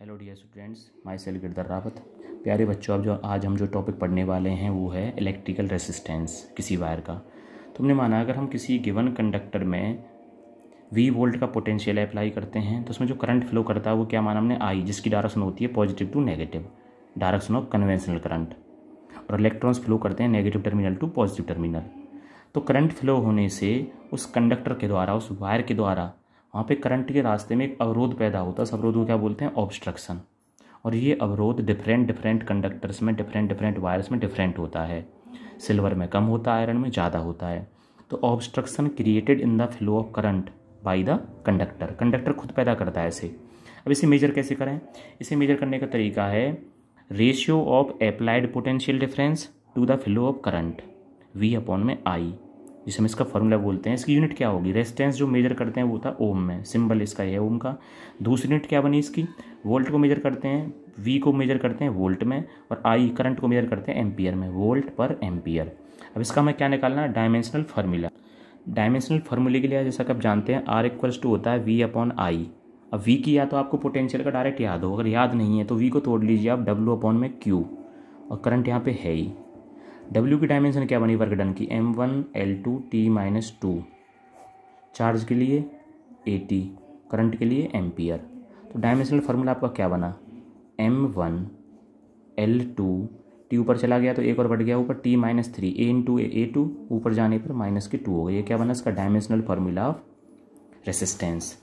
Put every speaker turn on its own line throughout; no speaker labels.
Hello dear students, myself Girdhar Rawat. प्यारे बच्चों, अब आज हम जो टॉपिक पढ़ने वाले हैं वो है इलेक्ट्रिकल रेसिस्टेंस किसी वायर का। तो हमने माना अगर हम किसी गिवन कंडक्टर में V वोल्ट का पोटेंशियल अप्लाई करते हैं तो उसमें जो करंट फ्लो करता है वो क्या माना हमने, I, जिसकी डायरेक्शन होती है positive to negative, direction of conventional current. और इलेक्ट्रॉन्स फ्लो करते हैं negative terminal to positive terminal. तो करंट फ्लो होने से उस कंडक्टर के द्वारा, उस वायर के द्वारा वहाँ पे करंट के रास्ते में एक अवरोध पैदा होता है। उस अवरोध को क्या बोलते हैं, ऑब्स्ट्रक्शन। और ये अवरोध डिफरेंट कंडक्टर्स में, डिफरेंट वायर्स में डिफरेंट होता है। सिल्वर में कम होता है, आयरन में ज़्यादा होता है। तो obstruction created in the flow of current by the conductor, conductor खुद पैदा करता है इसे। अब इसे मेजर कैसे करें? इसे मेजर करने का तरीका है ratio of applied potential difference to the flow of current V/I, जिसे हम इसका फॉर्मूला बोलते हैं। इसकी यूनिट क्या होगी? रेजिस्टेंस जो मेजर करते हैं वो था ओम में, सिंबल इसका है ओम का। दूसरी यूनिट क्या बनी इसकी? वोल्ट को मेजर करते हैं, V को मेजर करते हैं वोल्ट में, और I करंट को मेजर करते हैं एम्पियर में, वोल्ट पर एम्पियर। अब इसका हमें क्या निकालना है? Dimensional formula. डायमेंशनल फार्मूले के लिए जैसा कि आप जानते हैं R = होता है V/I। अब V की या तो आपको पोटेंशियल का डायरेक्ट याद हो, अगर याद नहीं है तो V को तोड़ लीजिए आप W/Q, और करंट यहाँ पे है ही। W की डायमेंशन क्या बनी वर्क डन की? M1L2T-2। चार्ज के लिए AT, करंट के लिए एम्पियर। तो डायमेंशनल फार्मूला आपका क्या बना? M1L2, T ऊपर चला गया तो एक और बढ़ गया ऊपर, T-3, A ऊपर जाने पर -2 हो गया। ये क्या बना इसका? Dimensional formula of resistance.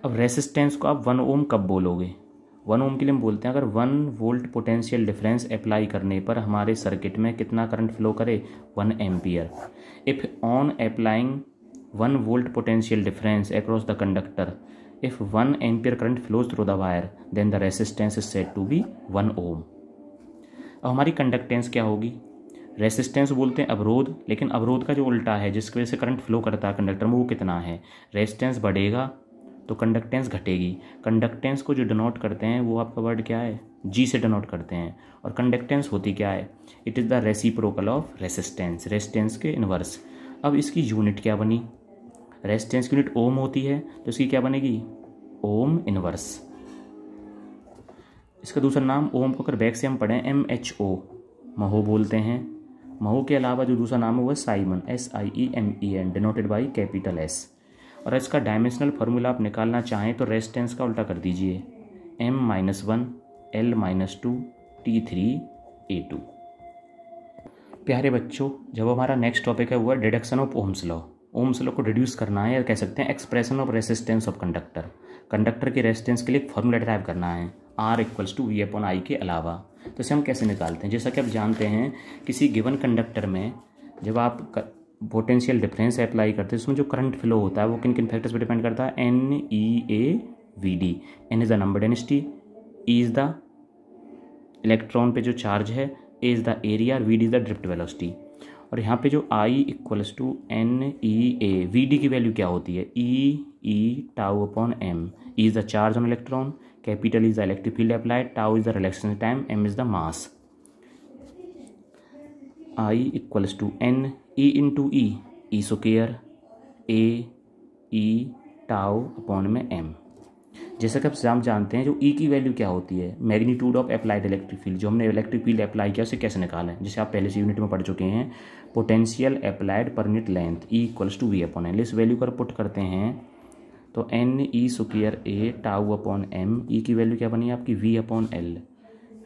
अब रेसिस्टेंस को आप 1 ओम कब बोलोगे? 1 ओम के लिए हम बोलते हैं अगर 1 वोल्ट पोटेंशियल डिफरेंस अप्लाई करने पर हमारे सर्किट में कितना करंट फ्लो करे? 1 ampere. If on applying 1 volt potential difference across the conductor, if 1 ampere current flows through the wire, then the resistance is said to be 1 ohm. अब हमारी conductance क्या होगी? रेसिस्टेंस बोलते हैं अवरोध, लेकिन अवरोध का जो उल्टा है, जिसकी वजह से करंट फ्लो करता है कंडक्टर में, वो कितना है? रेजिस्टेंस बढ़ेगा तो कंडक्टेंस घटेगी। कंडक्टेंस को जो डिनोट करते हैं वो आपका वर्ड क्या है? G से डिनोट करते हैं। और कंडक्टेंस होती क्या है? It is the reciprocal of resistance, resistance के इनवर्स। अब इसकी यूनिट क्या बनी? रेजिस्टेंस की यूनिट ओम होती है, तो इसकी क्या बनेगी? Ohm inverse. इसका दूसरा नाम ओम को अगर बैक से हम पढ़ें MHO, महो बोलते हैं। महो के अलावा जो दूसरा नाम है वो है Simon, SIEMEN, denoted by capital S। और इसका डायमेंशनल फार्मूला आप निकालना चाहें तो रेजिस्टेंस का उल्टा कर दीजिए, M-1 L-2 T3A2। प्यारे बच्चों, जब हमारा नेक्स्ट टॉपिक है वो है deduction of Ohm's law. Ohm's law को रिड्यूस करना है, या कह सकते हैं expression of resistance of conductor. Conductor के रेजिस्टेंस के लिए एक फार्मूला ड्राइव करना है R = V/I के अलावा। तो इसे हम कैसे निकालते हैं? जैसा कि आप जानते हैं किसी गिवन कंडक्टर में जब आप पोटेंशियल डिफरेंस अप्लाई करते हैं उसमें जो करंट फ्लो होता है वो किन किन फैक्टर्स पर डिपेंड करता है? NEAVD। N is the number density, E is the electron पे जो चार्ज है, A इज़ द एरिया, और VD is the drift velocity. और यहाँ पे जो I = NEA, VD की वैल्यू क्या होती है? E/τ/m। E is the charge on electron, capital is the electric field applied, tau is the relaxation time, m is the mass. I = NE × E², A/E/τ/m। जैसा कि आप जानते हैं जो E की वैल्यू क्या होती है? Magnitude of applied electric field. जो हमने इलेक्ट्रिक फील्ड अप्लाई किया उसे कैसे निकालें? जैसे आप पहले से यूनिट में पढ़ चुके हैं, potential applied per unit length E = V/L। इस वैल्यू को पुट करते हैं तो NE² A/τ/m। E की वैल्यू क्या बनी आपकी? V/L।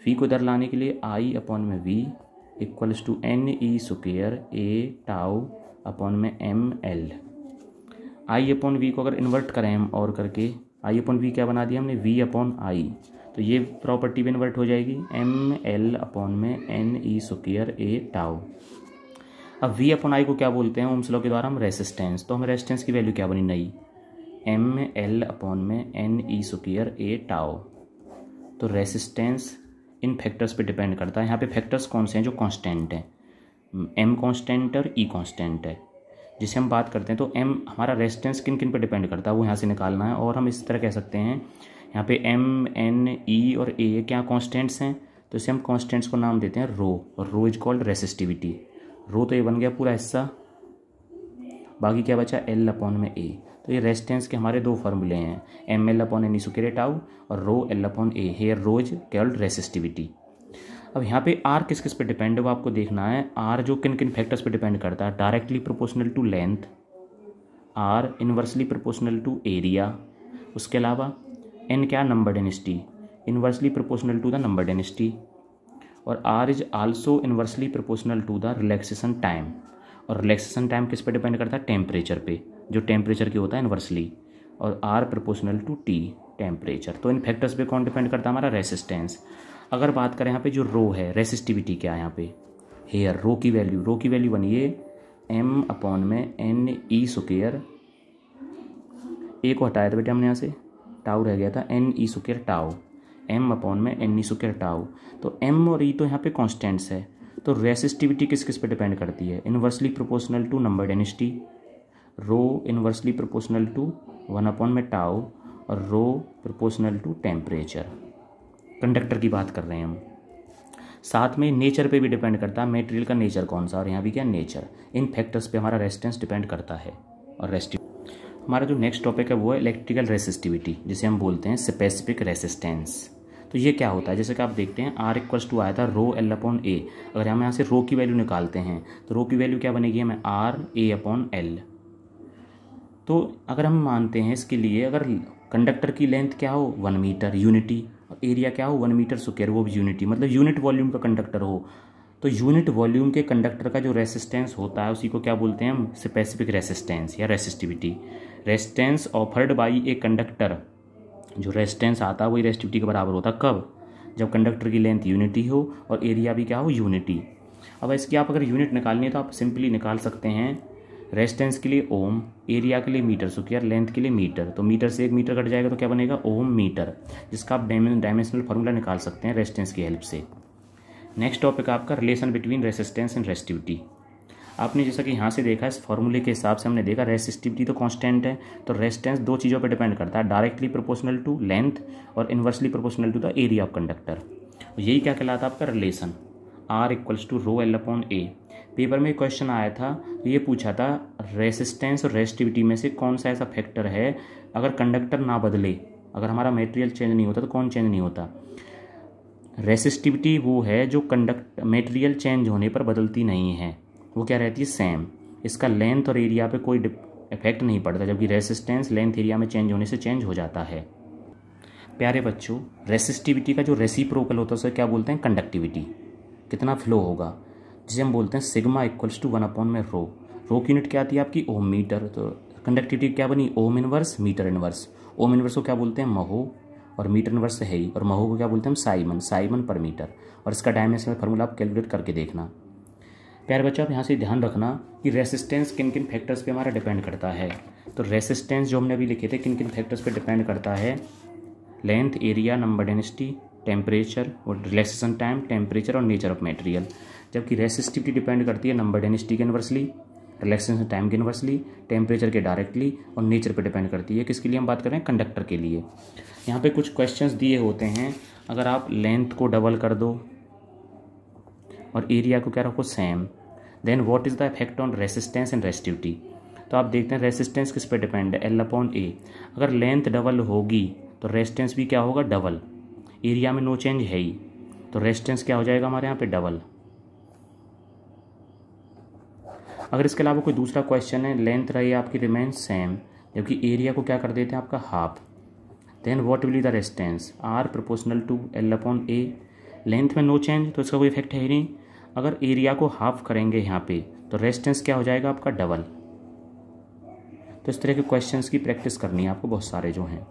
V को इधर लाने के लिए I/V = NE² A/τ/mL। I/V को अगर इन्वर्ट करें हम और करके, I/V क्या बना दिया हमने? V/I। तो ये प्रॉपर्टी भी इन्वर्ट हो जाएगी, ML/NE² A/τ। अब V/I को क्या बोलते हैं ओम्स लॉ के द्वारा? हम रेसिस्टेंस। तो हमें रेजिस्टेंस की वैल्यू क्या बनी नई? ML/NE² A/τ। तो रेसिस्टेंस इन फैक्टर्स पे डिपेंड करता है। यहाँ पे फैक्टर्स कौन से हैं जो कांस्टेंट हैं? M कांस्टेंट और E कांस्टेंट है। जिसे हम बात करते हैं तो M हमारा रेजिस्टेंस किन किन पे डिपेंड करता है वो यहाँ से निकालना है। और हम इस तरह कह सकते हैं यहाँ पे M, N, E और A क्या कांस्टेंट्स हैं? तो इसे हम कांस्टेंट्स को नाम देते हैं रो, और रो इज कॉल्ड रेसिस्टिविटी। रो तो ये बन गया पूरा हिस्सा, बाकी क्या बचा? L/A। तो ये रेजिस्टेंस के हमारे दो फार्मूले हैं, M L upon N square tau और rho L upon A. Here rho is called resistivity. अब यहाँ पे आर किस किस पे डिपेंड है वो आपको देखना है। आर जो किन किन फैक्टर्स पे डिपेंड करता है, directly proportional to length, R inversely proportional to area, उसके अलावा एन क्या, number density, inversely proportional to the number density, और R is also inversely proportional to the relaxation time. और रिलैक्सेशन टाइम किस पे डिपेंड करता है, टेम्परेचर पे, जो टेम्परेचर की होता है इन्वर्सली, और are proportional to T temperature. तो इन फैक्टर्स पे कौन डिपेंड करता है, हमारा रेसिस्टेंस। अगर बात करें यहाँ पे जो रो है, रेसिस्टिविटी क्या है यहाँ पे, हेयर रो की वैल्यू बनिए एम अपॉन में एन ई स्क्वायर, ए को हटाया था बेटा हमने यहाँ से, टाउ रह गया था, N E square tau, M upon में एन ई स्क्वायर टाउ। तो एम और ई तो यहाँ पे कॉन्स्टेंट्स है। तो रेसिस्टिविटी किस किस पे डिपेंड करती है, inversely proportional to number density, rho inversely proportional to 1 upon में टाउ, और rho proportional to temperature. Conductor की बात कर रहे हैं हम। साथ में नेचर पे भी डिपेंड करता है, मटेरियल का नेचर कौन सा, और यहाँ भी क्या नेचर। इन फैक्टर्स पे हमारा रेजिस्टेंस डिपेंड करता है। और हमारा जो नेक्स्ट टॉपिक है वो है इलेक्ट्रिकल रेसिस्टिविटी, जिसे हम बोलते हैं स्पेसिफिक रेसिस्टेंस। तो ये क्या होता है, जैसे कि आप देखते हैं आर इक्वल्स टू आया था रो एल अपॉन ए। अगर हम यहाँ से रो की वैल्यू निकालते हैं तो रो की वैल्यू क्या बनेगी हमें, आर ए अपॉन एल। तो अगर हम मानते हैं इसके लिए, अगर कंडक्टर की लेंथ क्या हो 1 मीटर यूनिटी, और एरिया क्या हो 1 मीटर स्क्वायर, वो भी यूनिटी, मतलब यूनिट वॉल्यूम का कंडक्टर हो, तो यूनिट वॉल्यूम के कंडक्टर का जो रेसिस्टेंस होता है उसी को क्या बोलते हैं हम, स्पेसिफिक रेसिस्टेंस या resistivity. Resistance offered by a conductor, जो रेजिस्टेंस आता है वही रेसिस्टिविटी के बराबर होता है। कब, जब कंडक्टर की लेंथ यूनिटी हो और एरिया भी क्या हो, यूनिटी। अब इसकी आप अगर यूनिट निकालनी है तो आप सिंपली निकाल सकते हैं, रेजिस्टेंस के लिए ओम, एरिया के लिए मीटर स्क्वायर, लेंथ के लिए मीटर। तो मीटर से 1 मीटर कट जाएगा तो क्या बनेगा, ओम मीटर, जिसका आप डायमेंशनल फार्मूला निकाल सकते हैं रेजिस्टेंस की हेल्प से। नेक्स्ट टॉपिक आपका relation between resistance and resistivity. आपने जैसा कि यहाँ से देखा, इस फॉर्मूले के हिसाब से हमने देखा रेसिस्टिविटी तो कांस्टेंट है, तो रेजिस्टेंस दो चीज़ों पर डिपेंड करता है, डायरेक्टली प्रोपोर्शनल टू लेंथ और inversely proportional to the area of conductor. यही क्या कहलाता है आपका relation, R equals to rho L upon A. Paper में क्वेश्चन आया था, तो ये पूछा था रेसिस्टेंस और रेसिस्टिविटी में से कौन सा ऐसा फैक्टर है अगर कंडक्टर ना बदले, अगर हमारा मटेरियल चेंज नहीं होता तो कौन चेंज नहीं होता। रेसिस्टिविटी वो है जो मटेरियल चेंज होने पर बदलती नहीं है, वो क्या रहती है, सेम। इसका लेंथ और एरिया पे कोई इफेक्ट नहीं पड़ता, जबकि रेसिस्टेंस लेंथ एरिया में चेंज होने से चेंज हो जाता है। प्यारे बच्चों, रेसिस्टिविटी का जो रेसिप्रोकल होता है उसे क्या बोलते हैं, कंडक्टिविटी, कितना फ्लो होगा, जिसे हम बोलते हैं सिग्मा इक्वल्स टू 1 अपॉन में रो। रो की यूनिट क्या आती है आपकी, ओम मीटर। तो कंडक्टिविटी क्या बनी, ohm inverse meter inverse. Ohm inverse को क्या बोलते हैं, महो, और मीटर इनवर्स है ही, और महो को क्या बोलते हैं, साइमन, साइमन पर मीटर। और इसका डायमेंशनल फार्मूला आप कैलकुलेट करके देखना। प्यारे बच्चों, आप यहाँ से ध्यान रखना कि रेसिस्टेंस किन किन फैक्टर्स पे हमारा डिपेंड करता है। तो रेसिस्टेंस जो हमने अभी लिखे थे किन किन फैक्टर्स पे डिपेंड करता है, length, area, number density, temperature और रिलैक्सेशन टाइम, टेम्परेचर और नेचर ऑफ मटेरियल। जबकि रेसिस्टिविटी डिपेंड करती है नंबर डेंसिटी के इनवर्सली, रिलैक्सेशन टाइम के इनवर्सली, टेम्परेचर के डायरेक्टली, और नेचर पर डिपेंड करती है। किसके लिए हम बात कर रहे हैं, कंडक्टर के लिए। यहाँ पे कुछ क्वेश्चंस दिए होते हैं, अगर आप लेंथ को डबल कर दो और एरिया को क्या रखो same, then what is the effect on resistance and resistivity. तो आप देखते हैं रेसिस्टेंस किस पे डिपेंड है, एल अपॉन ए। अगर लेंथ डबल होगी तो रेजिस्टेंस भी क्या होगा, डबल। एरिया में नो चेंज है ही, तो रेजिस्टेंस क्या हो जाएगा हमारे यहाँ पे, डबल। अगर इसके अलावा कोई दूसरा क्वेश्चन है, लेंथ रही आपकी रिमेन सेम, जबकि एरिया को क्या कर देते हैं आपका half, then what will be the resistance, are proportional to L upon A. Length में नो चेंज तो इसका कोई इफेक्ट है ही नहीं। अगर एरिया को हाफ करेंगे यहाँ पे तो रेजिस्टेंस क्या हो जाएगा आपका, डबल। तो इस तरह के क्वेश्चंस की प्रैक्टिस करनी है आपको, बहुत सारे जो हैं।